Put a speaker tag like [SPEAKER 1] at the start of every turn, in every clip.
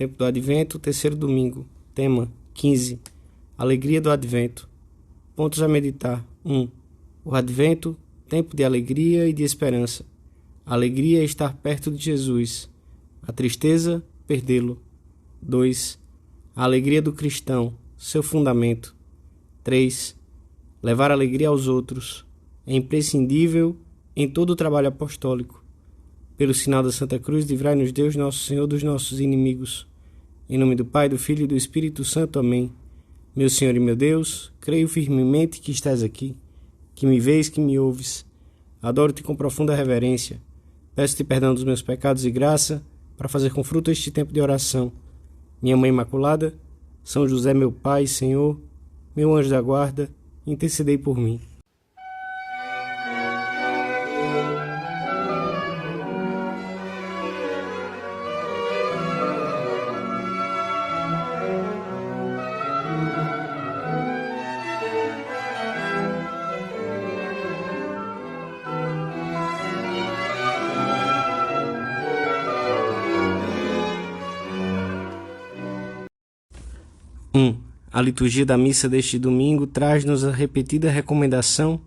[SPEAKER 1] tempo do Advento, terceiro domingo. Tema 15. Alegria do Advento. Pontos a meditar. 1. O Advento, tempo de alegria e de esperança. A alegria é estar perto de Jesus. A tristeza, perdê-lo. 2. A alegria do cristão, seu fundamento. 3. Levar alegria aos outros. É imprescindível em todo o trabalho apostólico. Pelo sinal da Santa Cruz, livrai-nos Deus, nosso Senhor, dos nossos inimigos. Em nome do Pai, do Filho e do Espírito Santo. Amém. Meu Senhor e meu Deus, creio firmemente que estás aqui, que me vês, que me ouves. Adoro-te com profunda reverência. Peço-te perdão dos meus pecados e graça para fazer com fruto este tempo de oração. Minha Mãe Imaculada, São José, meu Pai, Senhor, meu anjo da guarda, intercedei por mim. A liturgia da missa deste domingo traz-nos a repetida recomendação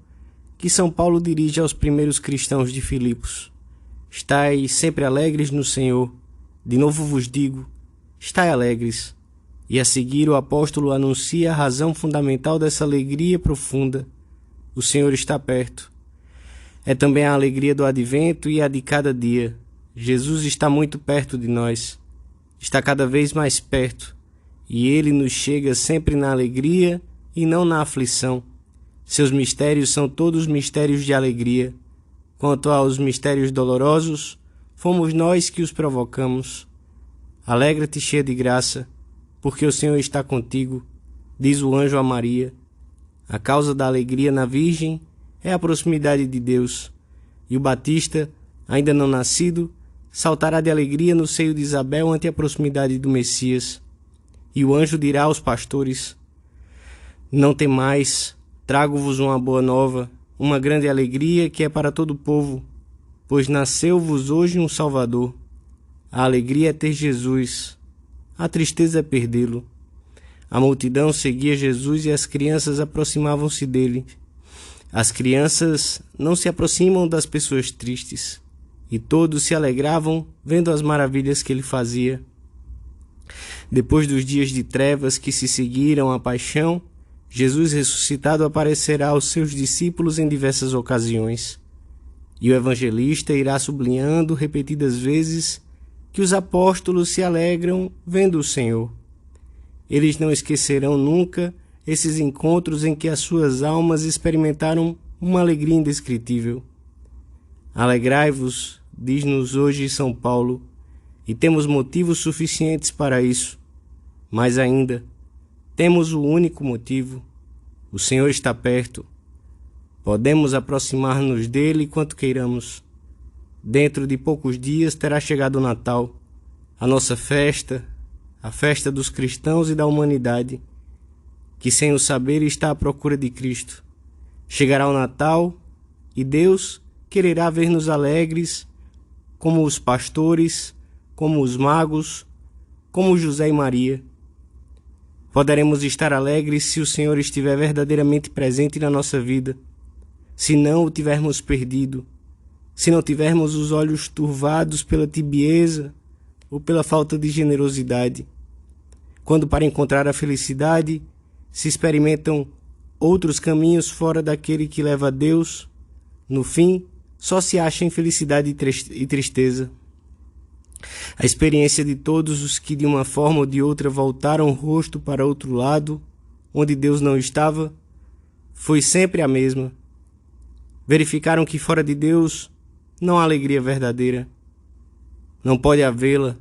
[SPEAKER 1] que São Paulo dirige aos primeiros cristãos de Filipos. Estai sempre alegres no Senhor. De novo vos digo, estai alegres. E a seguir o apóstolo anuncia a razão fundamental dessa alegria profunda. O Senhor está perto. É também a alegria do Advento e a de cada dia. Jesus está muito perto de nós. Está cada vez mais perto. E ele nos chega sempre na alegria e não na aflição. Seus mistérios são todos mistérios de alegria. Quanto aos mistérios dolorosos, fomos nós que os provocamos. Alegra-te, cheia de graça, porque o Senhor está contigo, diz o anjo a Maria. A causa da alegria na Virgem é a proximidade de Deus, e o Batista, ainda não nascido, saltará de alegria no seio de Isabel ante a proximidade do Messias. E o anjo dirá aos pastores: não temais, trago-vos uma boa nova, uma grande alegria que é para todo o povo, pois nasceu-vos hoje um Salvador. A alegria é ter Jesus, a tristeza é perdê-lo. A multidão seguia Jesus e as crianças aproximavam-se dele. As crianças não se aproximam das pessoas tristes, e todos se alegravam vendo as maravilhas que ele fazia. Depois dos dias de trevas que se seguiram à paixão, Jesus ressuscitado aparecerá aos seus discípulos em diversas ocasiões. E o evangelista irá sublinhando repetidas vezes que os apóstolos se alegram vendo o Senhor. Eles não esquecerão nunca esses encontros em que as suas almas experimentaram uma alegria indescritível. Alegrai-vos, diz-nos hoje São Paulo, e temos motivos suficientes para isso. Mas ainda, temos o único motivo. O Senhor está perto. Podemos aproximar-nos dele quanto queiramos. Dentro de poucos dias terá chegado o Natal, a nossa festa, a festa dos cristãos e da humanidade, que sem o saber está à procura de Cristo. Chegará o Natal e Deus quererá ver-nos alegres, como os pastores, como os magos, como José e Maria. Poderemos estar alegres se o Senhor estiver verdadeiramente presente na nossa vida, se não o tivermos perdido, se não tivermos os olhos turvados pela tibieza ou pela falta de generosidade. Quando para encontrar a felicidade se experimentam outros caminhos fora daquele que leva a Deus, no fim só se acha infelicidade e tristeza. A experiência de todos os que de uma forma ou de outra voltaram o rosto para outro lado, onde Deus não estava, foi sempre a mesma. Verificaram que fora de Deus não há alegria verdadeira. Não pode havê-la.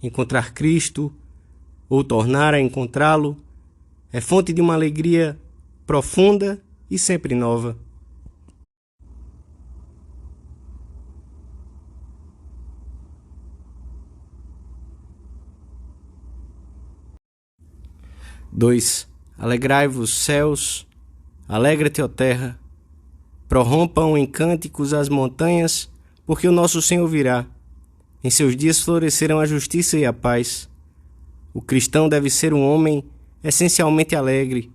[SPEAKER 1] Encontrar Cristo, ou tornar a encontrá-lo, é fonte de uma alegria profunda e sempre nova. Alegrai-vos, céus, alegra-te, ó terra, prorrompam em cânticos as montanhas, porque o nosso Senhor virá. Em seus dias florescerão a justiça e a paz. O cristão deve ser um homem essencialmente alegre,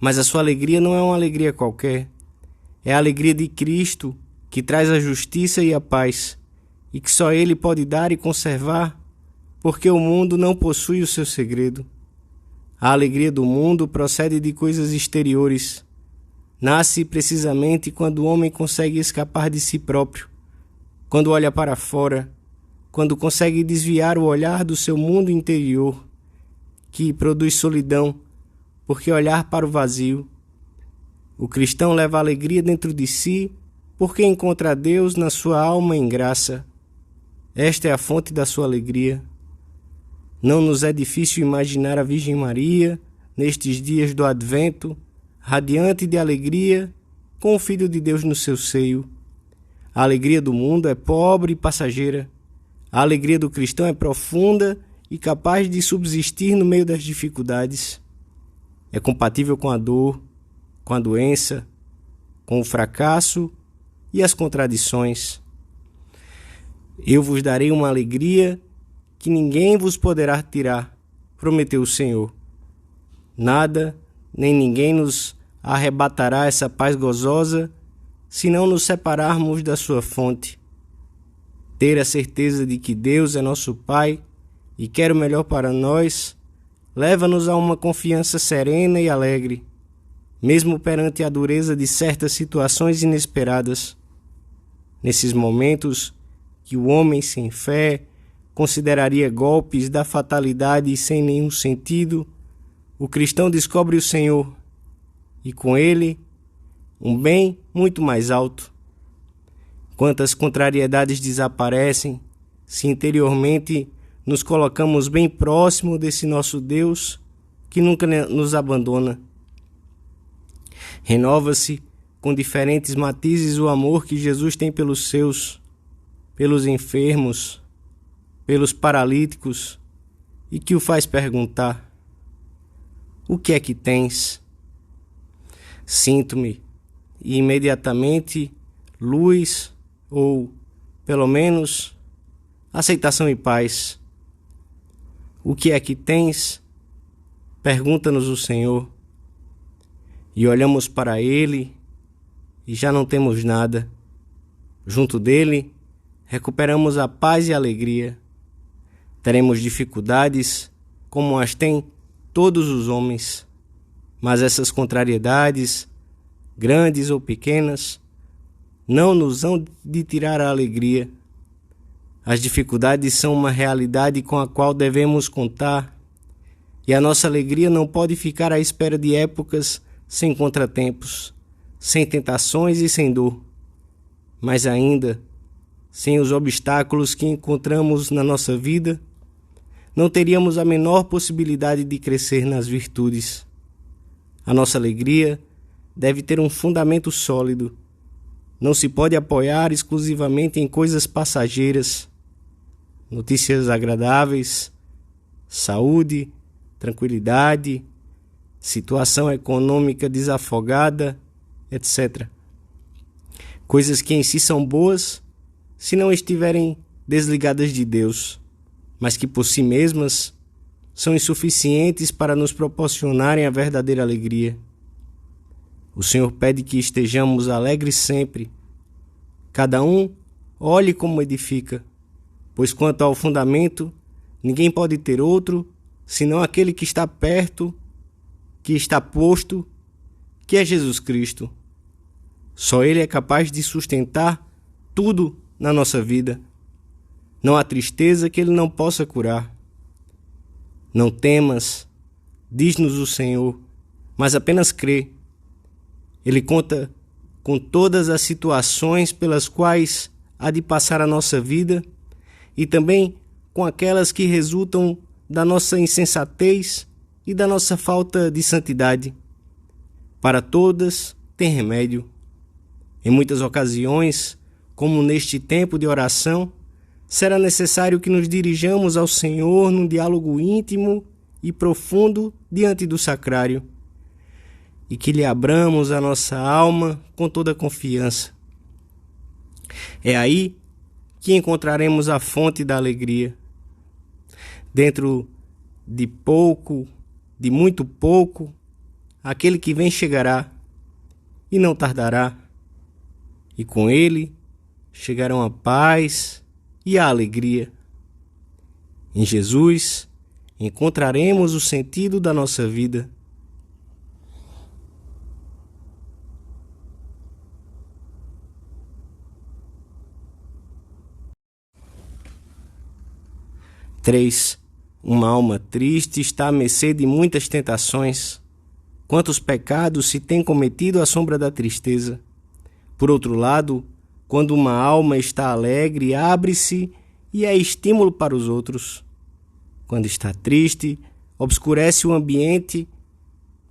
[SPEAKER 1] mas a sua alegria não é uma alegria qualquer. É a alegria de Cristo, que traz a justiça e a paz, e que só Ele pode dar e conservar, porque o mundo não possui o seu segredo. A alegria do mundo procede de coisas exteriores. Nasce precisamente quando o homem consegue escapar de si próprio, quando olha para fora, quando consegue desviar o olhar do seu mundo interior, que produz solidão, porque olhar para o vazio. O cristão leva a alegria dentro de si, porque encontra Deus na sua alma em graça. Esta é a fonte da sua alegria. Não nos é difícil imaginar a Virgem Maria, nestes dias do Advento, radiante de alegria, com o Filho de Deus no seu seio. A alegria do mundo é pobre e passageira. A alegria do cristão é profunda e capaz de subsistir no meio das dificuldades. É compatível com a dor, com a doença, com o fracasso e as contradições. Eu vos darei uma alegria que ninguém vos poderá tirar, prometeu o Senhor. Nada, nem ninguém nos arrebatará essa paz gozosa, se não nos separarmos da sua fonte. Ter a certeza de que Deus é nosso Pai e quer o melhor para nós, leva-nos a uma confiança serena e alegre, mesmo perante a dureza de certas situações inesperadas. Nesses momentos que o homem sem fé consideraria golpes da fatalidade sem nenhum sentido, o cristão descobre o Senhor e com ele um bem muito mais alto. Quantas contrariedades desaparecem se interiormente nos colocamos bem próximo desse nosso Deus que nunca nos abandona. Renova-se com diferentes matizes o amor que Jesus tem pelos seus, pelos enfermos, pelos paralíticos, e que o faz perguntar: o que é que tens? Sinto-me, e imediatamente luz, ou pelo menos aceitação e paz. O que é que tens? Pergunta-nos o Senhor. E olhamos para Ele e já não temos nada. Junto dele, recuperamos a paz e a alegria. Teremos dificuldades, como as têm todos os homens, mas essas contrariedades, grandes ou pequenas, não nos hão de tirar a alegria. As dificuldades são uma realidade com a qual devemos contar, e a nossa alegria não pode ficar à espera de épocas sem contratempos, sem tentações e sem dor, mas ainda sem os obstáculos que encontramos na nossa vida, não teríamos a menor possibilidade de crescer nas virtudes. A nossa alegria deve ter um fundamento sólido. Não se pode apoiar exclusivamente em coisas passageiras, notícias agradáveis, saúde, tranquilidade, situação econômica desafogada, etc. Coisas que em si são boas se não estiverem desligadas de Deus, mas que por si mesmas são insuficientes para nos proporcionarem a verdadeira alegria. O Senhor pede que estejamos alegres sempre. Cada um olhe como edifica, pois quanto ao fundamento, ninguém pode ter outro, senão aquele que está perto, que está posto, que é Jesus Cristo. Só Ele é capaz de sustentar tudo na nossa vida. Não há tristeza que Ele não possa curar. Não temas, diz-nos o Senhor, mas apenas crê. Ele conta com todas as situações pelas quais há de passar a nossa vida e também com aquelas que resultam da nossa insensatez e da nossa falta de santidade. Para todas tem remédio. Em muitas ocasiões, como neste tempo de oração, será necessário que nos dirijamos ao Senhor num diálogo íntimo e profundo diante do sacrário, e que lhe abramos a nossa alma com toda confiança. É aí que encontraremos a fonte da alegria. Dentro de pouco, de muito pouco, aquele que vem chegará e não tardará, e com ele chegarão a paz e a alegria. Em Jesus encontraremos o sentido da nossa vida. Uma alma triste está à mercê de muitas tentações. Quantos pecados se tem cometido à sombra da tristeza? Por outro lado, quando uma alma está alegre, abre-se e é estímulo para os outros. Quando está triste, obscurece o ambiente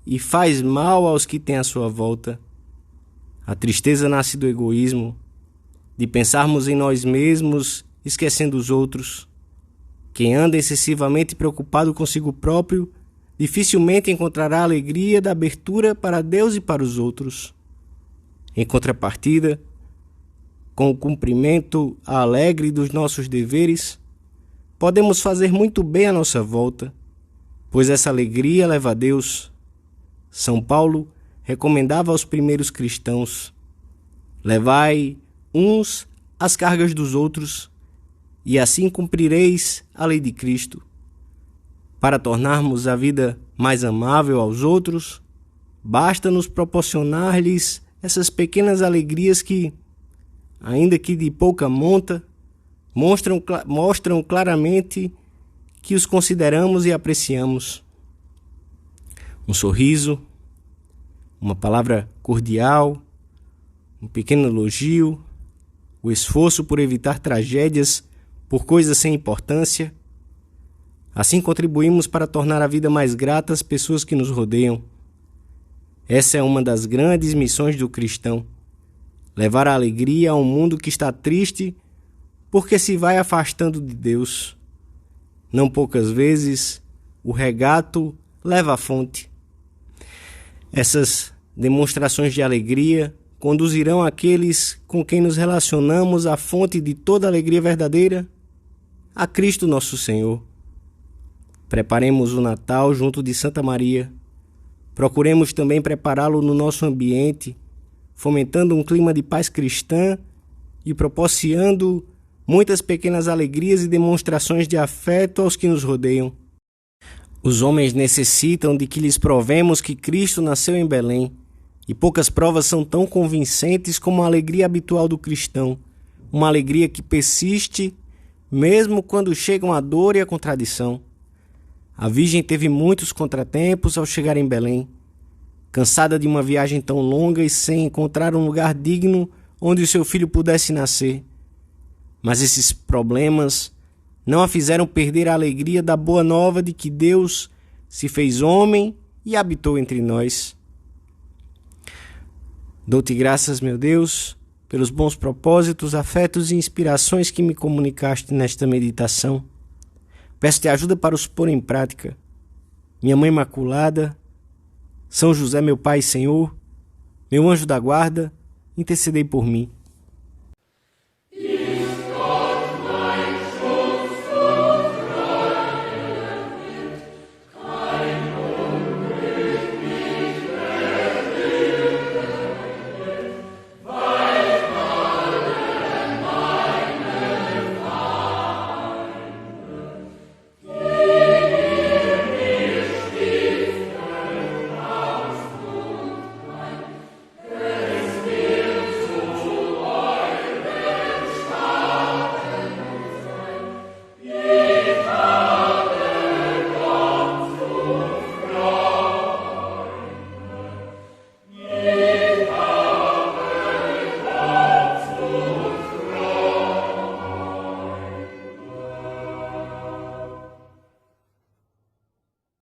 [SPEAKER 1] e faz mal aos que têm à sua volta. A tristeza nasce do egoísmo, de pensarmos em nós mesmos, esquecendo os outros. Quem anda excessivamente preocupado consigo próprio, dificilmente encontrará a alegria da abertura para Deus e para os outros. Em contrapartida, com o cumprimento alegre dos nossos deveres, podemos fazer muito bem à nossa volta, pois essa alegria leva a Deus. São Paulo recomendava aos primeiros cristãos: levai uns as cargas dos outros, e assim cumprireis a lei de Cristo. Para tornarmos a vida mais amável aos outros, basta nos proporcionar-lhes essas pequenas alegrias que, ainda que de pouca monta, mostram claramente que os consideramos e apreciamos. Um sorriso, uma palavra cordial, um pequeno elogio, o esforço por evitar tragédias por coisas sem importância. Assim contribuímos para tornar a vida mais grata às pessoas que nos rodeiam. Essa é uma das grandes missões do cristão: levar a alegria a um mundo que está triste porque se vai afastando de Deus. Não poucas vezes, o regato leva à fonte. Essas demonstrações de alegria conduzirão aqueles com quem nos relacionamos à fonte de toda alegria verdadeira, a Cristo nosso Senhor. Preparemos o Natal junto de Santa Maria. Procuremos também prepará-lo no nosso ambiente, fomentando um clima de paz cristã e propiciando muitas pequenas alegrias e demonstrações de afeto aos que nos rodeiam. Os homens necessitam de que lhes provemos que Cristo nasceu em Belém, e poucas provas são tão convincentes como a alegria habitual do cristão, uma alegria que persiste mesmo quando chegam a dor e a contradição. A Virgem teve muitos contratempos ao chegar em Belém, cansada de uma viagem tão longa e sem encontrar um lugar digno onde o seu filho pudesse nascer. Mas esses problemas não a fizeram perder a alegria da boa nova de que Deus se fez homem e habitou entre nós. Dou-te graças, meu Deus, pelos bons propósitos, afetos e inspirações que me comunicaste nesta meditação. Peço-te ajuda para os pôr em prática. Minha Mãe Imaculada, São José, meu Pai e Senhor, meu anjo da guarda, intercedei por mim.